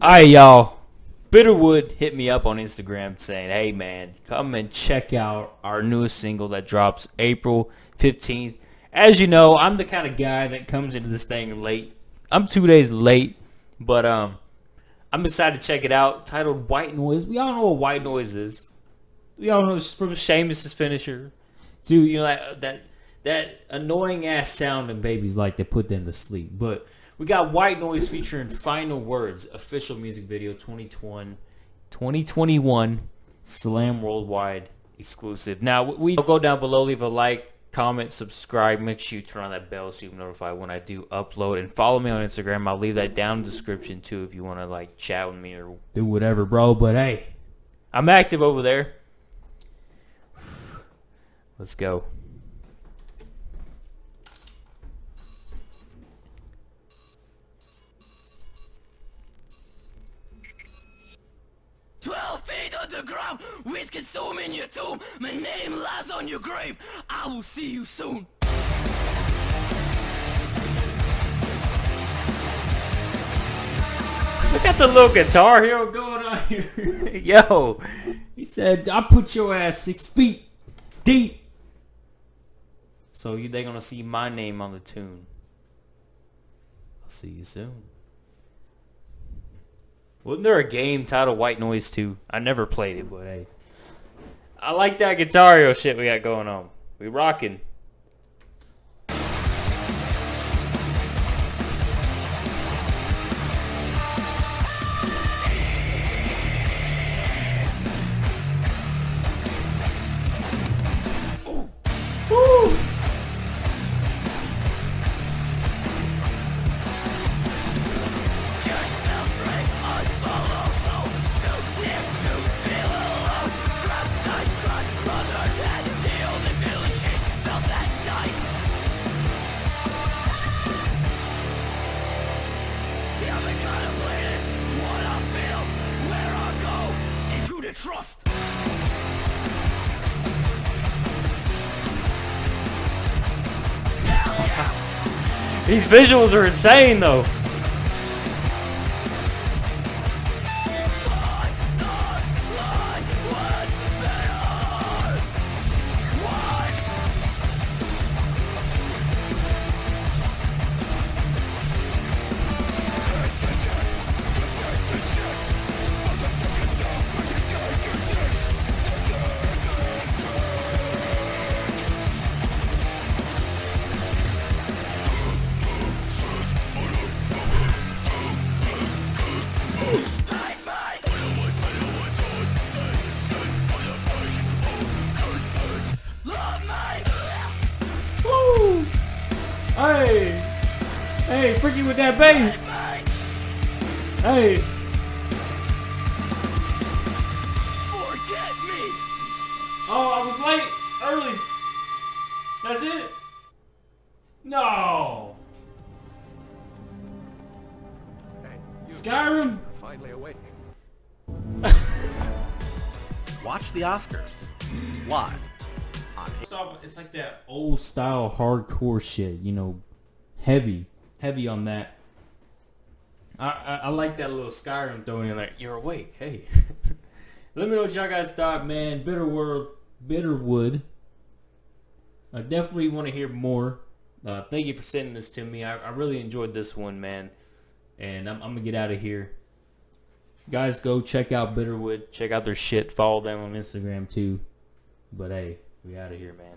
Alright, y'all. Bitterwood hit me up on Instagram saying, hey, man, come and check out our newest single that drops April 15th. As you know, I'm the kind of guy that comes into this thing late. I'm 2 days late, but I'm excited to check it out. Titled White Noise. We all know what white noise is. We all know it's from Seamus's finisher to, you know, that annoying ass sound and babies like to put them to sleep. But we got White Noise featuring Final Words, official music video 2021 Slam Worldwide exclusive. Now, we go down below, leave a like, comment, subscribe. Make sure you turn on that bell so you're notified when I do upload. And follow me on Instagram. I'll leave that down in the description too if you want to like chat with me or do whatever, bro. But hey, I'm active over there. Let's go. Underground, which consuming your tomb. My name lies on your grave. I will see you soon. Look at the little guitar hero going on here. Yo, he said, I put your ass 6 feet deep. So they're going to see my name on the tune. I'll see you soon. Wasn't there a game titled White Noise 2? I never played it, but hey. I like that guitar hero shit we got going on. We rocking. Woo! Trust. These visuals are insane though. Woo! Hey! Hey, freaky with that bass! Hey! Forget me! Oh, I was late! Early! That's it? No! Hey, Skyrim? finally awake. Watch the Oscars live on. It's like that old style hardcore shit, you know, heavy on that. I like that little Skyrim throwing in like, you're awake, hey. Let me know what y'all guys thought, man. Bitterwood. I definitely want to hear more. Thank you for sending this to me. I really enjoyed this one, man. And I'm going to get out of here. Guys, go check out Bitterwood. Check out their shit. Follow them on Instagram, too. But, hey, we out of here, man.